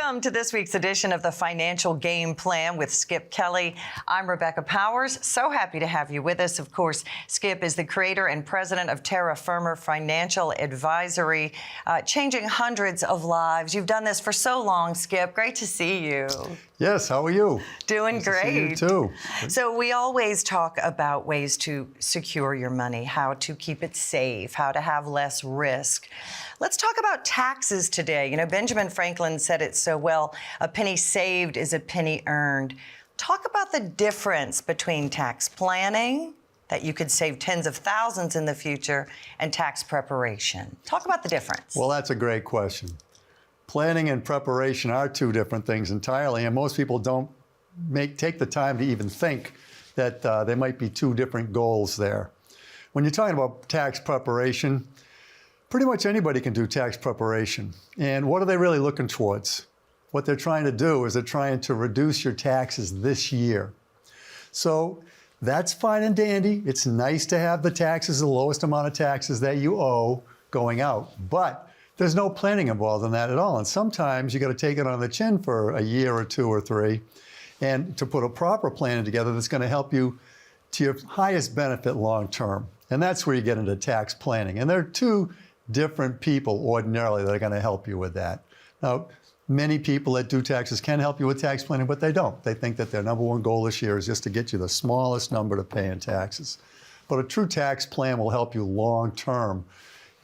Welcome to this week's edition of the Financial Game Plan with Skip Kelly. I'm 𝗣𝗑𝗽𝗶𝗏𝗏𝗧. So happy to have you with us. Of course, Skip is the creator and president of Terra financial advisory, changing hundreds of lives. You've done this for so long, Skip. Great to see you. Yes, how are you? Doing nice great. To see you too. So we always talk about ways to secure your money, how to keep it safe, how to have less risk. Let's talk about taxes today. You know, Benjamin Franklin said it so well, a penny saved is a penny earned. Talk about the difference between tax planning, that you could save tens of thousands in the future, and tax preparation. Talk about the difference. Well, that's a great question. Planning and preparation are two different things entirely, and most people don't take the time to even think that there might be two different goals there. When you're talking about tax preparation, pretty much anybody can do tax preparation. And what are they really looking towards? What they're trying to do is they're trying to reduce your taxes this year. So that's fine and dandy. It's nice to have the taxes, the lowest amount of taxes that you owe going out. But there's no planning involved in that at all. And sometimes you got to take it on the chin for a year or two or three and to put a proper plan together that's going to help you to your highest benefit long term. And that's where you get into tax planning. And there are two different people ordinarily that are going to help you with that. Now, many people that do taxes can help you with tax planning, but they don't. They think that their number one goal this year is just to get you the smallest number to pay in taxes. But a true tax plan will help you long term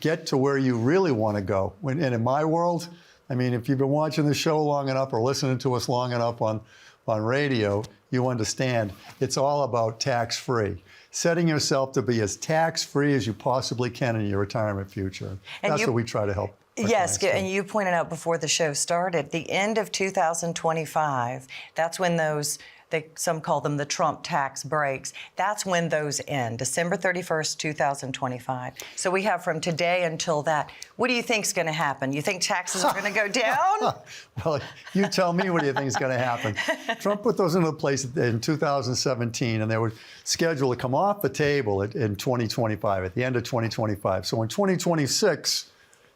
get to where you really want to go. And in my world, I mean, if you've been watching the show long enough or listening to us long enough on radio, you understand it's all about tax-free. Setting yourself to be as tax-free as you possibly can in your retirement future. And that's what we try to help. Yes, and you pointed out before the show started, the end of 2025, that's when those, some call them the Trump tax breaks, that's when those end, December 31st, 2025. So we have from today until that. What do you think's going to happen? You think taxes are going to go down? Well, you tell me what do you think is going to happen. Trump put those into place in 2017, and they were scheduled to come off the table in 2025, at the end of 2025. So in 2026,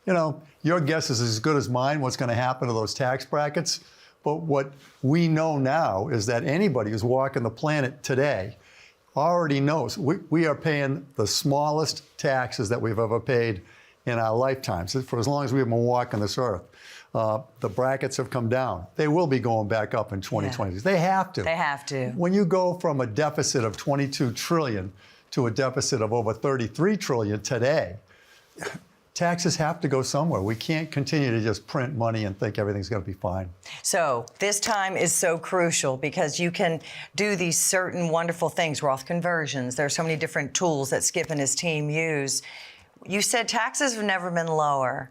you know, your guess is as good as mine what's going to happen to those tax brackets. But what we know now is that anybody who's walking the planet today already knows we are paying the smallest taxes that we've ever paid in our lifetimes, for as long as we've been walking this earth. The brackets have come down. They will be going back up in 2020. Yeah. They have to. They have to. When you go from a deficit of 22 trillion to a deficit of over 33 trillion today, taxes have to go somewhere. We can't continue to just print money and think everything's going to be fine. So this time is so crucial because you can do these certain wonderful things, Roth conversions. There are so many different tools that Skip and his team use. You said taxes have never been lower.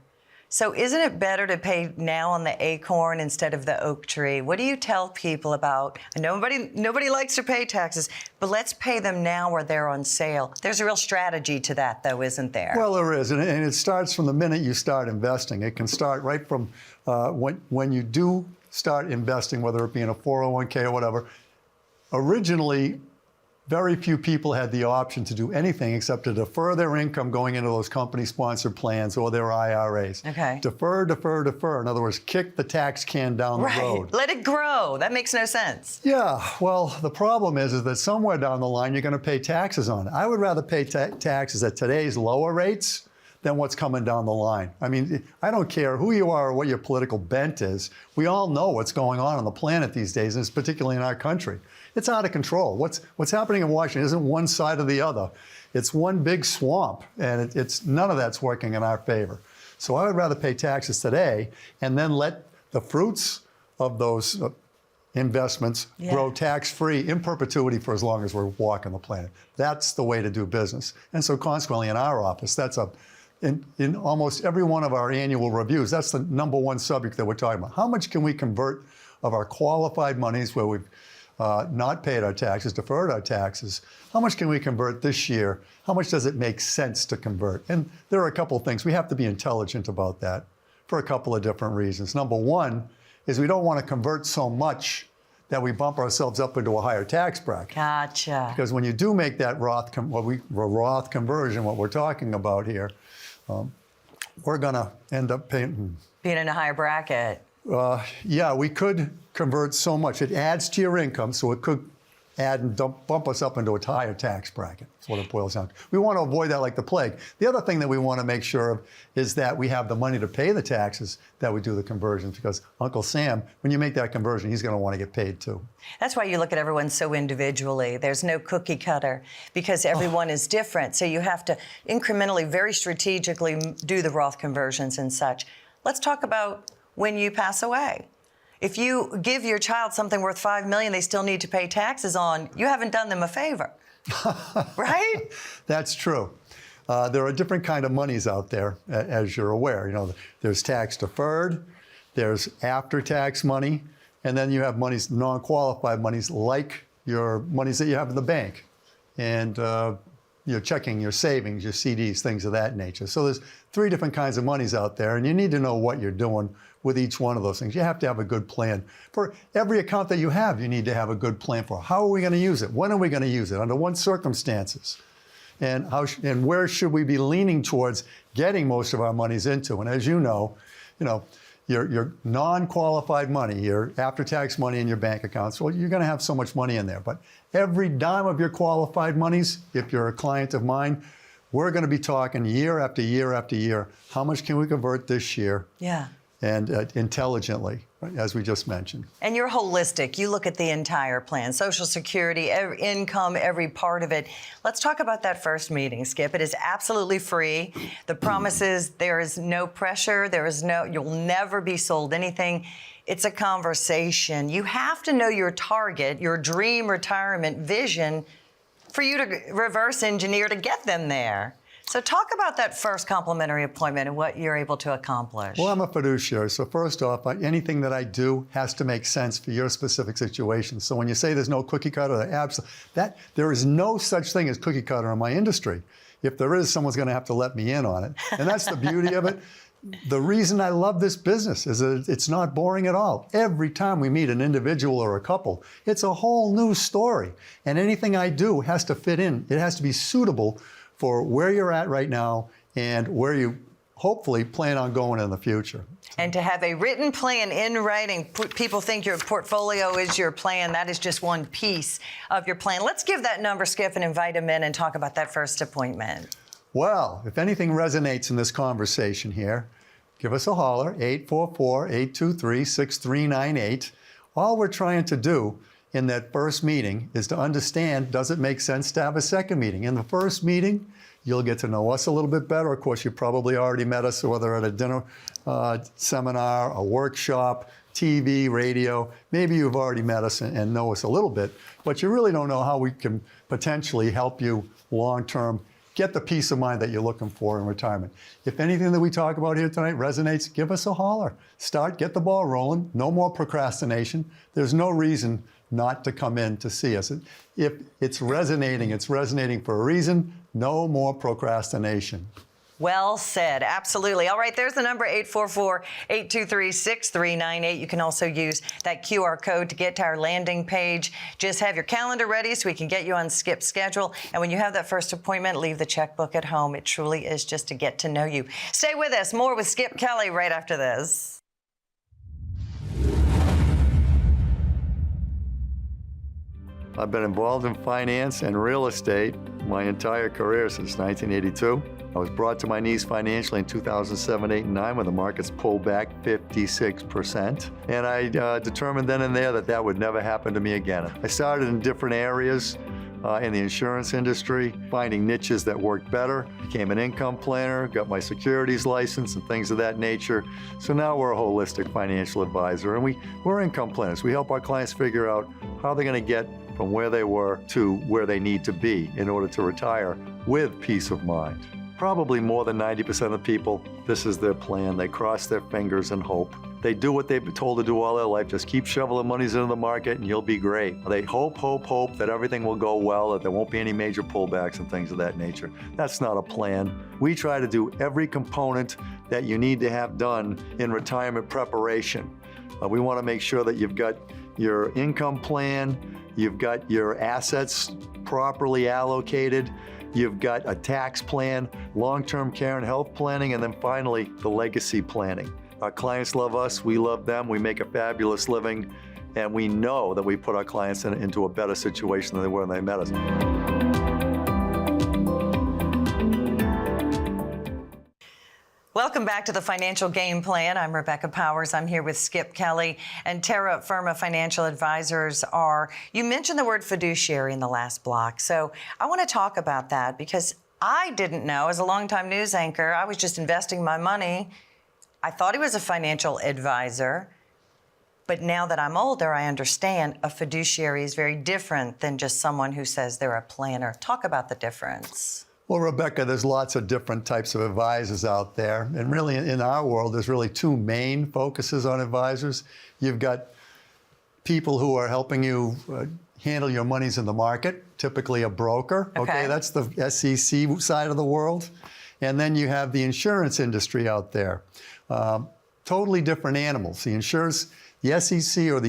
So isn't it better to pay now on the acorn instead of the oak tree? What do you tell people about, nobody likes to pay taxes, but let's pay them now where they're on sale. There's a real strategy to that, though, isn't there? Well, there is, and it starts from the minute you start investing. It can start right from when you do start investing, whether it be in a 401k or whatever. Originally, very few people had the option to do anything except to defer their income going into those company-sponsored plans or their IRAs. Okay. Defer, defer, defer. In other words, kick the tax can down the road. Let it grow. That makes no sense. Yeah. Well, the problem is that somewhere down the line, you're going to pay taxes on it. I would rather pay taxes at today's lower rates than what's coming down the line. I mean, I don't care who you are or what your political bent is. We all know what's going on the planet these days, and particularly in our country. It's out of control. What's happening in Washington isn't one side or the other. It's one big swamp, and none of that's working in our favor. So I would rather pay taxes today and then let the fruits of those investments grow tax-free in perpetuity for as long as we're walking the planet. That's the way to do business. And so consequently in our office, in almost every one of our annual reviews, that's the number one subject that we're talking about. How much can we convert of our qualified monies where we've not paid our taxes, deferred our taxes? How much can we convert this year? How much does it make sense to convert? And there are a couple of things. We have to be intelligent about that for a couple of different reasons. Number one is we don't want to convert so much that we bump ourselves up into a higher tax bracket. Gotcha. Because when you do make that Roth conversion, what we're talking about here, we're going to end up being in a higher bracket. Yeah, we could convert so much. It adds to your income, so it could add and bump us up into a higher tax bracket. That's what it boils down to. We want to avoid that like the plague. The other thing that we want to make sure of is that we have the money to pay the taxes that we do the conversions, because Uncle Sam, when you make that conversion, he's going to want to get paid too. That's why you look at everyone so individually. There's no cookie cutter because everyone is different. So you have to incrementally, very strategically do the Roth conversions and such. Let's talk about when you pass away. If you give your child something worth $5 million they still need to pay taxes on, you haven't done them a favor, right? That's true. There are different kind of monies out there, as you're aware. You know, there's tax deferred, there's after-tax money, and then you have monies, non-qualified monies, like your monies that you have in the bank, and your checking, your savings, your CDs, things of that nature. So there's 3 different kinds of monies out there, and you need to know what you're doing with each one of those things. You have to have a good plan. For every account that you have, you need to have a good plan for how are we going to use it? When are we going to use it? Under what circumstances? And and where should we be leaning towards getting most of our monies into? And as you know, your non-qualified money, your after-tax money in your bank accounts, well, you're going to have so much money in there. But every dime of your qualified monies, if you're a client of mine, we're going to be talking year after year after year. How much can we convert this year? Yeah. And intelligently, right, as we just mentioned. And you're holistic. You look at the entire plan, Social Security, income, every part of it. Let's talk about that first meeting, Skip. It is absolutely free. The promise is there is no pressure. You'll never be sold anything. It's a conversation. You have to know your target, your dream retirement vision for you to reverse engineer to get them there. So talk about that first complimentary appointment and what you're able to accomplish. Well, I'm a fiduciary, so first off, anything that I do has to make sense for your specific situation. So when you say there's no cookie cutter, there is no such thing as cookie cutter in my industry. If there is, someone's going to have to let me in on it. And that's the beauty of it. The reason I love this business is that it's not boring at all. Every time we meet an individual or a couple, it's a whole new story. And anything I do has to fit in. It has to be suitable for where you're at right now and where you hopefully plan on going in the future. And to have a written plan in writing, people think your portfolio is your plan. That is just one piece of your plan. Let's give that number, Skip, and invite him in and talk about that first appointment. Well, if anything resonates in this conversation here, give us a holler, 844-823-6398. All we're trying to do in that first meeting is to understand, does it make sense to have a second meeting? In the first meeting, you'll get to know us a little bit better. Of course, you probably already met us, whether at a dinner seminar, a workshop, TV, radio. Maybe you've already met us and know us a little bit, but you really don't know how we can potentially help you long-term get the peace of mind that you're looking for in retirement. If anything that we talk about here tonight resonates, give us a holler. Get the ball rolling. No more procrastination. There's no reason not to come in to see us. If it's resonating for a reason. No more procrastination. Well said. Absolutely. All right, there's the number, 844-823-6398. You can also use that QR code to get to our landing page. Just have your calendar ready so we can get you on Skip's schedule. And when you have that first appointment, leave the checkbook at home. It truly is just to get to know you. Stay with us. More with Skip Kelly right after this. I've been involved in finance and real estate my entire career since 1982. I was brought to my knees financially in 2007, 8, and 9 when the markets pulled back 56%. And I determined then and there that would never happen to me again. I started in different areas in the insurance industry, finding niches that worked better, became an income planner, got my securities license and things of that nature. So now we're a holistic financial advisor, and we're income planners. We help our clients figure out how they're going to get from where they were to where they need to be in order to retire with peace of mind. Probably more than 90% of people, this is their plan. They cross their fingers and hope. They do what they've been told to do all their life. Just keep shoveling monies into the market and you'll be great. They hope that everything will go well, that there won't be any major pullbacks and things of that nature. That's not a plan. We try to do every component that you need to have done in retirement preparation. We want to make sure that you've got your income plan, you've got your assets properly allocated, you've got a tax plan, long-term care and health planning, and then finally, the legacy planning. Our clients love us, we love them, we make a fabulous living, and we know that we put our clients into a better situation than they were when they met us. Welcome back to the Financial Game Plan. I'm Rebecca Powers. I'm here with 𝗧𝗑𝗃 and Terra Firma Financial Advisors you mentioned the word fiduciary in the last block. So I want to talk about that because I didn't know, as a longtime news anchor, I was just investing my money. I thought he was a financial advisor. But now that I'm older, I understand a fiduciary is very different than just someone who says they're a planner. Talk about the difference. Well, Rebecca, there's lots of different types of advisors out there. And really, in our world, there's really two main focuses on advisors. You've got people who are helping you handle your monies in the market, typically a broker. Okay, that's the SEC side of the world. And then you have the insurance industry out there. Totally different animals. The insurance, the SEC, or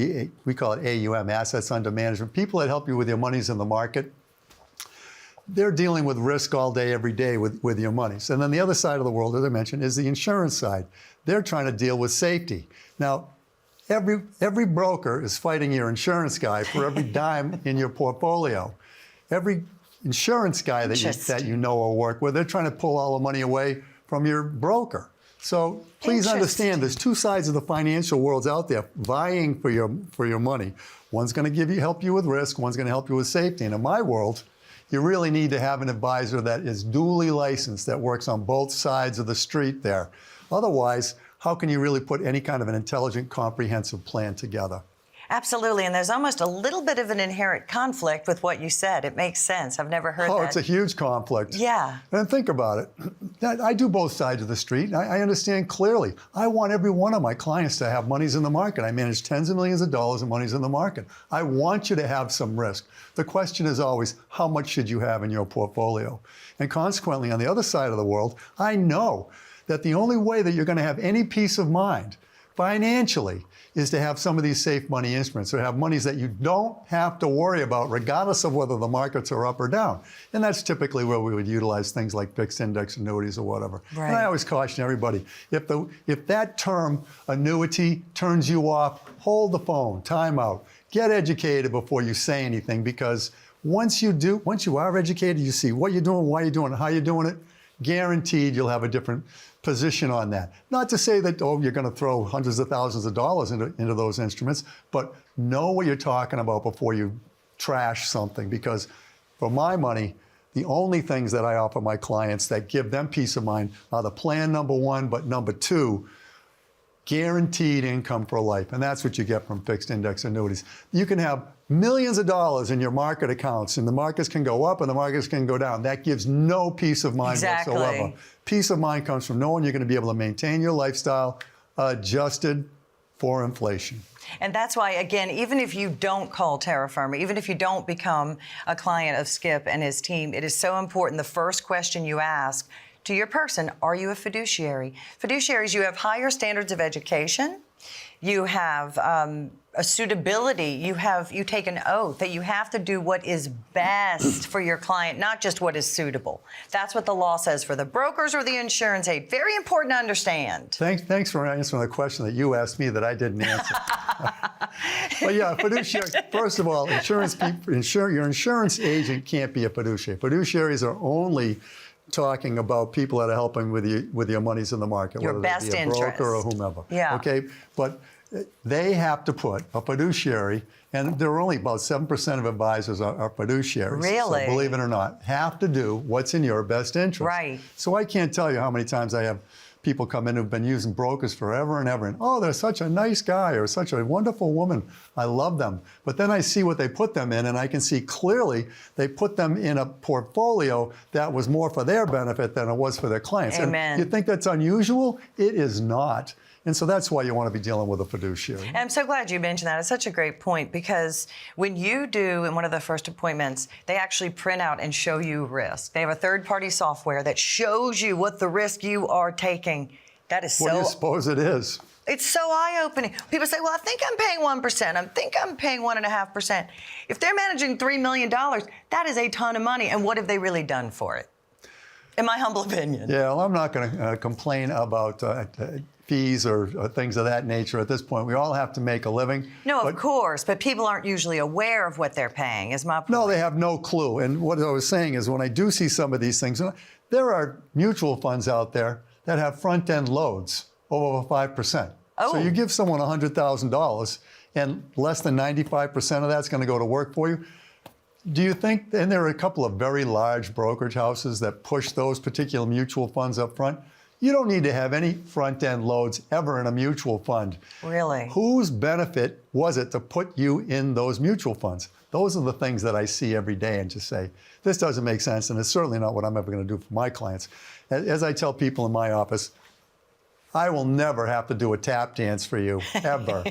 we call it AUM, Assets Under Management, people that help you with your monies in the market, they're dealing with risk all day, every day with your monies. And then the other side of the world, as I mentioned, is the insurance side. They're trying to deal with safety. Now, every broker is fighting your insurance guy for every dime in your portfolio. Every insurance guy that you know or work with, they're trying to pull all the money away from your broker. So please understand, there's two sides of the financial worlds out there vying for your money. One's going to help you with risk, one's going to help you with safety. And in my world, you really need to have an advisor that is duly licensed, that works on both sides of the street there. Otherwise, how can you really put any kind of an intelligent, comprehensive plan together? Absolutely, and there's almost a little bit of an inherent conflict with what you said. It makes sense. I've never heard that. Oh, it's a huge conflict. Yeah. And think about it. I do both sides of the street. I understand clearly. I want every one of my clients to have monies in the market. I manage tens of millions of dollars in monies in the market. I want you to have some risk. The question is always, how much should you have in your portfolio? And consequently, on the other side of the world, I know that the only way that you're going to have any peace of mind financially is to have some of these safe money instruments, or have monies that you don't have to worry about regardless of whether the markets are up or down. And that's typically where we would utilize things like fixed index annuities or whatever. Right. And I always caution everybody, if that term annuity turns you off, hold the phone, time out, get educated before you say anything, because once you are educated, you see what you're doing, why you're doing it, how you're doing it, guaranteed you'll have a different position on that. Not to say that, you're going to throw hundreds of thousands of dollars into those instruments, but know what you're talking about before you trash something. Because for my money, the only things that I offer my clients that give them peace of mind are the plan number one, but number two, guaranteed income for life. And that's what you get from fixed index annuities. You can have millions of dollars in your market accounts, and the markets can go up and the markets can go down. That gives no peace of mind whatsoever. Peace of mind comes from knowing you're going to be able to maintain your lifestyle adjusted for inflation. And that's why, again, even if you don't call Terra Firma, even if you don't become a client of Skip and his team, it is so important. The first question you ask to your person, are you a fiduciary? Fiduciaries, you have higher standards of education. You have a suitability. You take an oath that you have to do what is best for your client, not just what is suitable. That's what the law says for the brokers or the insurance agent. Very important to understand. Thanks for answering the question that you asked me that I didn't answer. But yeah, fiduciary. First of all, your insurance agent can't be a fiduciary. Fiduciaries are only talking about people that are helping with your monies in the market, your whether best it be a interest. broker or whomever. Yeah. Okay, but they have to put a fiduciary, and there are only about 7% of advisors are fiduciaries. Really? So believe it or not, have to do what's in your best interest. Right. So I can't tell you how many times I have people come in who've been using brokers forever and ever, and they're such a nice guy or such a wonderful woman. I love them. But then I see what they put them in, and I can see clearly they put them in a portfolio that was more for their benefit than it was for their clients. Amen. And you think that's unusual? It is not. And so that's why you want to be dealing with a fiduciary. And I'm so glad you mentioned that. It's such a great point, because when you do in one of the first appointments, they actually print out and show you risk. They have a third-party software that shows you what the risk you are taking. That is so... What do you suppose it is? It's so eye-opening. People say, well, I think I'm paying 1%. I think I'm paying 1.5%. If they're managing $3 million, that is a ton of money. And what have they really done for it? in my humble opinion. Yeah, well, I'm not going to complain about fees or things of that nature at this point. We all have to make a living. No, of course, but people aren't usually aware of what they're paying, is my point. No, they have no clue. And what I was saying is when I do see some of these things, there are mutual funds out there that have front-end loads over 5%. Oh. So you give someone $100,000 and less than 95% of that's going to go to work for you. Do you think, and there are a couple of very large brokerage houses that push those particular mutual funds up front, you don't need to have any front-end loads ever in a mutual fund. Really? Whose benefit was it to put you in those mutual funds? Those are the things that I see every day and just say, this doesn't make sense, and it's certainly not what I'm ever going to do for my clients. As I tell people in my office, I will never have to do a tap dance for you, ever.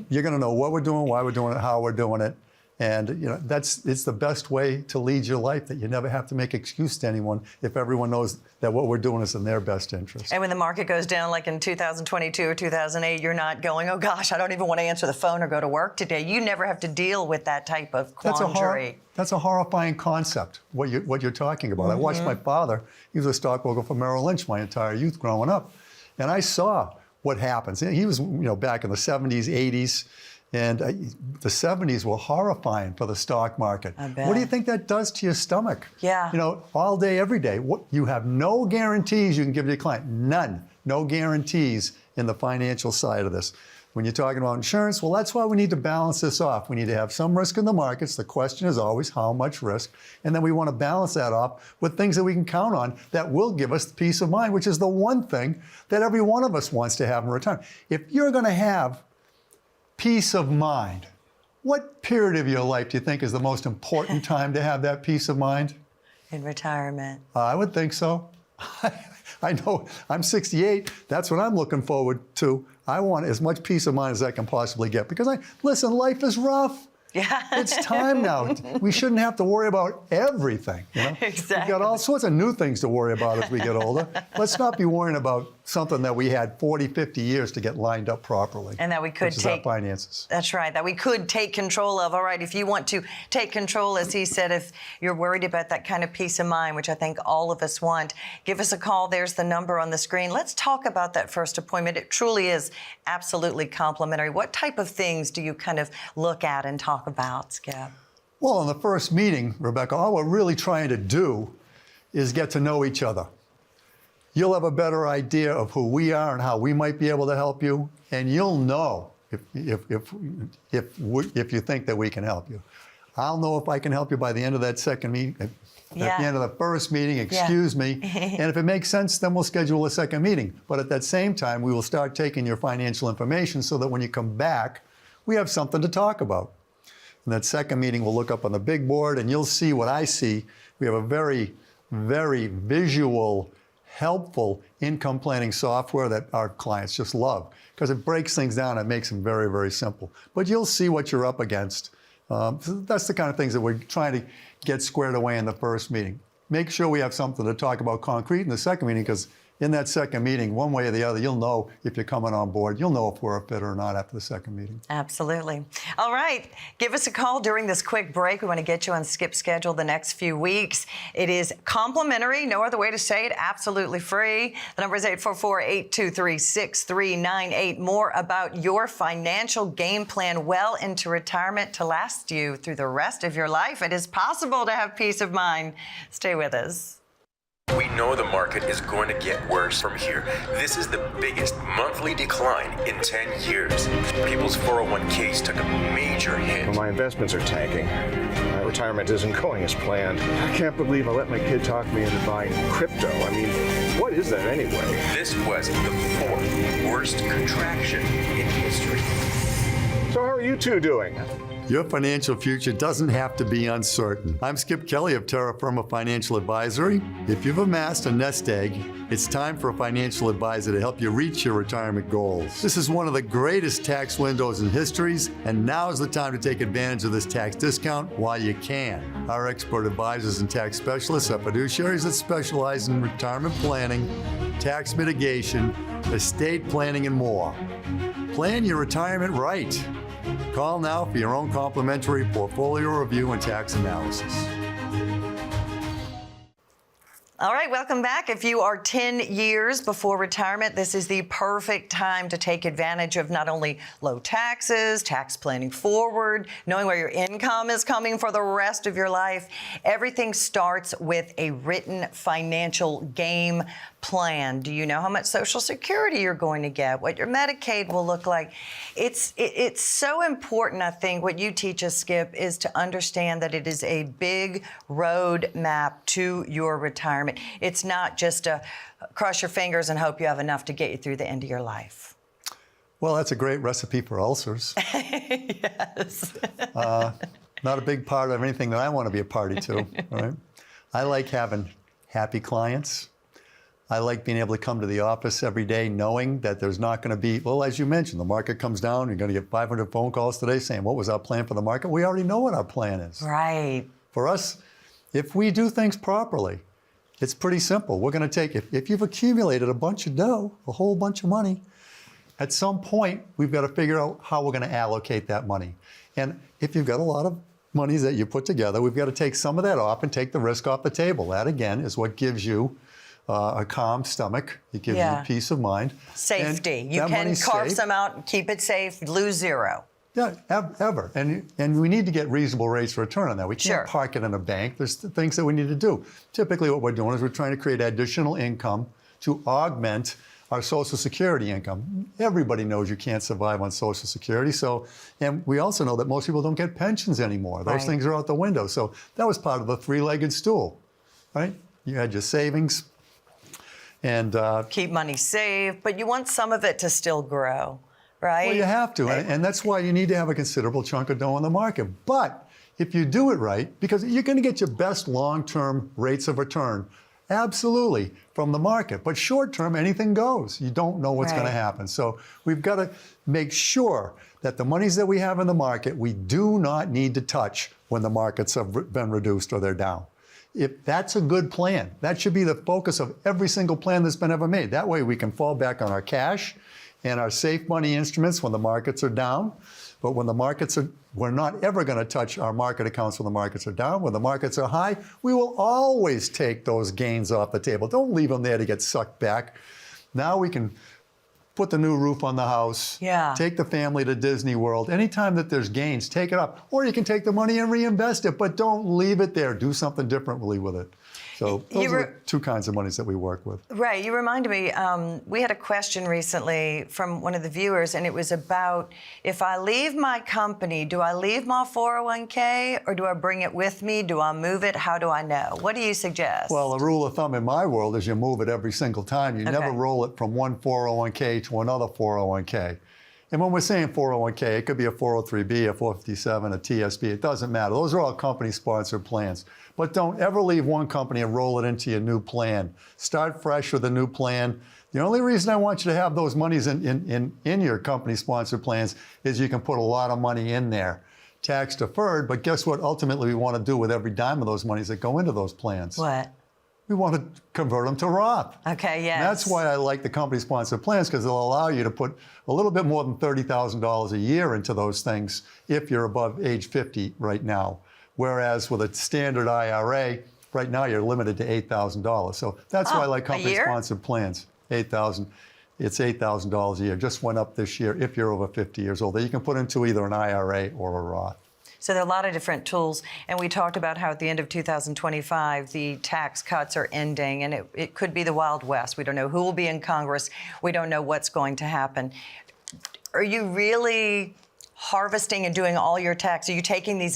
You're going to know what we're doing, why we're doing it, how we're doing it. And it's the best way to lead your life, that you never have to make excuse to anyone if everyone knows that what we're doing is in their best interest. And when the market goes down, like in 2022 or 2008, you're not going, oh gosh, I don't even want to answer the phone or go to work today. You never have to deal with that type of quandary. That's a horrifying concept, what you're talking about. I watched my father, he was a stockbroker for Merrill Lynch my entire youth growing up. And I saw what happens. He was back in the 70s, 80s. And the 70s were horrifying for the stock market. I bet. What do you think that does to your stomach? Yeah. All day, every day. You have no guarantees you can give to your client. None. No guarantees in the financial side of this. When you're talking about insurance, well, that's why we need to balance this off. We need to have some risk in the markets. The question is always how much risk. And then we want to balance that off with things that we can count on that will give us peace of mind, which is the one thing that every one of us wants to have in retirement. If you're going to have peace of mind, what period of your life do you think is the most important time to have that peace of mind? In retirement. I would think so. I know I'm 68. That's what I'm looking forward to. I want as much peace of mind as I can possibly get because listen, life is rough. Yeah. It's time now. We shouldn't have to worry about everything. Exactly. We've got all sorts of new things to worry about as we get older. Let's not be worrying about something that we had 40, 50 years to get lined up properly. And that we could take our finances. That's right. That we could take control of. All right, if you want to take control, as he said, if you're worried about that kind of peace of mind, which I think all of us want, give us a call. There's the number on the screen. Let's talk about that first appointment. It truly is absolutely complimentary. What type of things do you kind of look at and talk about, Skip? Well, in the first meeting, Rebecca, all we're really trying to do is get to know each other. You'll have a better idea of who we are and how we might be able to help you, and you'll know if you think that we can help you. I'll know if I can help you by the end of that second meeting. At the end of the first meeting, excuse me. And if it makes sense, then we'll schedule a second meeting. But at that same time, we will start taking your financial information so that when you come back, we have something to talk about. And that second meeting, we'll look up on the big board, and you'll see what I see. We have a very, very visual, helpful income planning software that our clients just love because it breaks things down and makes them very, very simple. But you'll see what you're up against. So that's the kind of things that we're trying to get squared away in the first meeting. Make sure we have something to talk about concrete in the second meeting because in that second meeting, one way or the other, you'll know if you're coming on board. You'll know if we're a fit or not after the second meeting. Absolutely. All right. Give us a call during this quick break. We want to get you on Skip's schedule the next few weeks. It is complimentary. No other way to say it. Absolutely free. The number is 844-823-6398. More about your financial game plan well into retirement to last you through the rest of your life. It is possible to have peace of mind. Stay with us. We know the market is going to get worse from here. This is the biggest monthly decline in 10 years. People's 401ks took a major hit. Well, my investments are tanking. My retirement isn't going as planned. I can't believe I let my kid talk me into buying crypto. I mean, what is that anyway? This was the fourth worst contraction in history. So how are you two doing? Your financial future doesn't have to be uncertain. I'm Skip Kelly of Terra Firma Financial Advisory. If you've amassed a nest egg, it's time for a financial advisor to help you reach your retirement goals. This is one of the greatest tax windows in history, and now is the time to take advantage of this tax discount while you can. Our expert advisors and tax specialists are fiduciaries that specialize in retirement planning, tax mitigation, estate planning, and more. Plan your retirement right. Call now for your own complimentary portfolio review and tax analysis. All right, welcome back. If you are 10 years before retirement, this is the perfect time to take advantage of not only low taxes, tax planning forward, knowing where your income is coming for the rest of your life. Everything starts with a written financial game plan. Do you know how much Social Security you're going to get, what your Medicaid will look like? It's so important, I think, what you teach us, Skip, is to understand that it is a big road map to your retirement. It's not just a cross your fingers and hope you have enough to get you through the end of your life. Well, that's a great recipe for ulcers. Yes. Not a big part of anything that I want to be a party to, right? I like having happy clients. I like being able to come to the office every day knowing that there's not going to be, well, as you mentioned, the market comes down, you're going to get 500 phone calls today saying, what was our plan for the market? We already know what our plan is. Right. For us, if we do things properly, it's pretty simple. We're going to take, if you've accumulated a bunch of dough, a whole bunch of money, at some point, we've got to figure out how we're going to allocate that money. And if you've got a lot of monies that you put together, we've got to take some of that off and take the risk off the table. That, again, is what gives you a calm stomach. It gives you peace of mind. Safety. And you can carve safe. some out, keep it safe, lose zero. Yeah, ever. And we need to get reasonable rates of return on that. We can't park it in a bank. There's things that we need to do. Typically what we're doing is we're trying to create additional income to augment our Social Security income. Everybody knows you can't survive on Social Security. And we also know that most people don't get pensions anymore. Those things are out the window. So that was part of the three-legged stool, right? You had your savings, and keep money safe, but you want some of it to still grow, right? Well, you have to, and that's why you need to have a considerable chunk of dough in the market. But if you do it right, because you're going to get your best long-term rates of return, absolutely, from the market. But short-term, anything goes. You don't know what's going to happen. So we've got to make sure that the monies that we have in the market, we do not need to touch when the markets have been reduced or they're down. If that's a good plan, that should be the focus of every single plan that's been ever made. That way we can fall back on our cash and our safe money instruments when the markets are down. But when the markets are, we're not ever going to touch our market accounts when the markets are down. When the markets are high, we will always take those gains off the table. Don't leave them there to get sucked back. Now we can put the new roof on the house, take the family to Disney World. Anytime that there's gains, take it up. Or you can take the money and reinvest it, but don't leave it there. Do something differently with it. So those are the two kinds of monies that we work with. Right. You reminded me, we had a question recently from one of the viewers, and it was about, if I leave my company, do I leave my 401k or do I bring it with me? Do I move it? How do I know? What do you suggest? Well, the rule of thumb in my world is you move it every single time. You never roll it from one 401k to another 401k. And when we're saying 401k, it could be a 403b, a 457, a TSB. It doesn't matter. Those are all company-sponsored plans. But don't ever leave one company and roll it into your new plan. Start fresh with a new plan. The only reason I want you to have those monies in your company-sponsored plans is you can put a lot of money in there, tax deferred. But guess what? Ultimately, we want to do with every dime of those monies that go into those plans. What? We want to convert them to Roth. Okay, yes. And that's why I like the company-sponsored plans, because they'll allow you to put a little bit more than $30,000 a year into those things if you're above age 50 right now. Whereas with a standard IRA, right now you're limited to $8,000. So that's why I like company-sponsored plans. $8,000. It's $8,000 a year. Just went up this year if you're over 50 years old. That you can put into either an IRA or a Roth. So there are a lot of different tools, and we talked about how at the end of 2025, the tax cuts are ending, and it could be the Wild West. We don't know who will be in Congress. We don't know what's going to happen. Are you really harvesting and doing all your tax? Are you taking this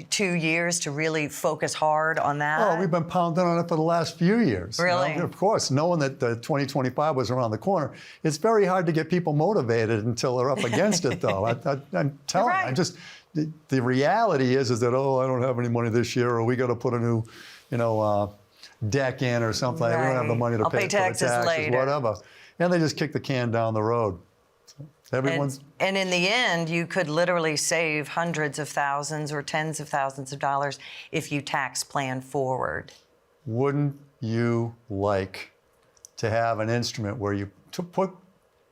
2 years to really focus hard on that? Oh, we've been pounding on it for the last few years. Really? You know? Of course, knowing that 2025 was around the corner, it's very hard to get people motivated until they're up against it, though. I'm telling you, the reality is that, oh, I don't have any money this year, or we got to put a new, deck in or something. We don't have the money to pay for taxes the taxes, later. whatever. And they just kick the can down the road. And in the end, you could literally save hundreds of thousands or tens of thousands of dollars if you tax plan forward. Wouldn't you like to have an instrument where you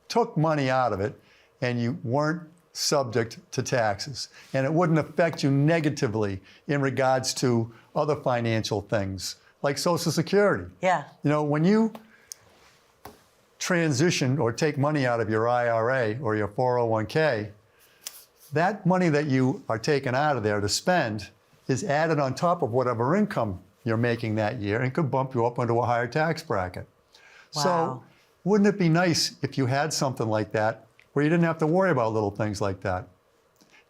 took money out of it and you weren't subject to taxes, and it wouldn't affect you negatively in regards to other financial things, like Social Security. Yeah. You know, when you transition or take money out of your IRA or your 401k, that money that you are taking out of there to spend is added on top of whatever income you're making that year and could bump you up into a higher tax bracket. Wow. So wouldn't it be nice if you had something like that where you didn't have to worry about little things like that?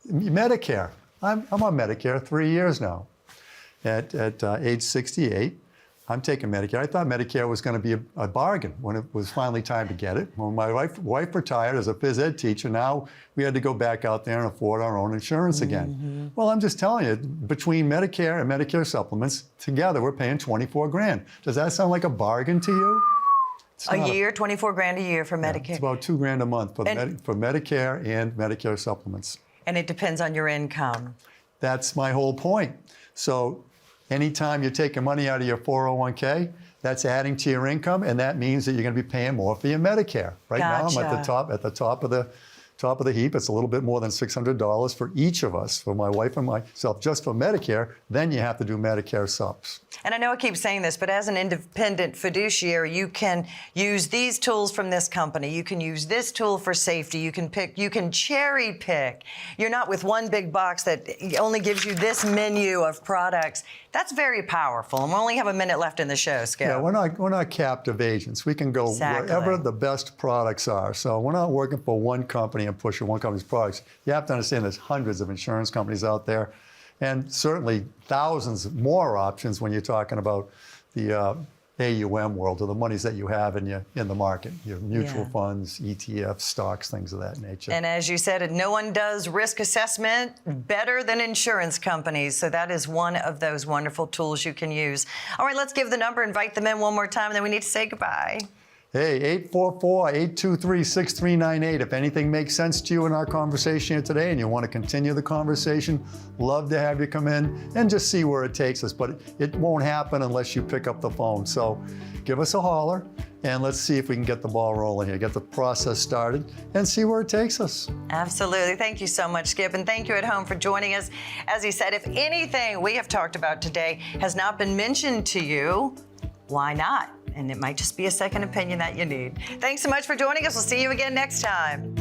Medicare. I'm on Medicare 3 years now. At age 68, I'm taking Medicare. I thought Medicare was going to be a bargain when it was finally time to get it. When my wife retired as a phys ed teacher, now we had to go back out there and afford our own insurance again. Well, I'm just telling you, between Medicare and Medicare supplements, together we're paying $24,000. Does that sound like a bargain to you? A year, 24 grand a year for Medicare. It's about $2,000 a month for Medicare and Medicare supplements. And it depends on your income. That's my whole point. So anytime you're taking money out of your 401k, that's adding to your income, and that means that you're going to be paying more for your Medicare. Right now, I'm at the top of the heap. It's a little bit more than $600 for each of us, for my wife and myself, just for Medicare. Then you have to do Medicare subs. And I know I keep saying this, but as an independent fiduciary, you can use these tools from this company. You can use this tool for safety. You can cherry pick. You're not with one big box that only gives you this menu of products. That's very powerful. And we only have a minute left in the show, Skip. Yeah, we're not captive agents. We can go wherever the best products are. So we're not working for one company and pushing one company's products. You have to understand there's hundreds of insurance companies out there, and certainly thousands more options when you're talking about the AUM world, or the monies that you have in the market, your mutual funds, ETFs, stocks, things of that nature. And as you said, no one does risk assessment better than insurance companies. So that is one of those wonderful tools you can use. All right, let's give the number, invite them in one more time, and then we need to say goodbye. Hey, 844-823-6398. If anything makes sense to you in our conversation here today and you want to continue the conversation, love to have you come in and just see where it takes us. But it won't happen unless you pick up the phone. So give us a holler and let's see if we can get the ball rolling here, get the process started, and see where it takes us. Absolutely. Thank you so much, Skip. And thank you at home for joining us. As he said, if anything we have talked about today has not been mentioned to you, why not? And it might just be a second opinion that you need. Thanks so much for joining us. We'll see you again next time.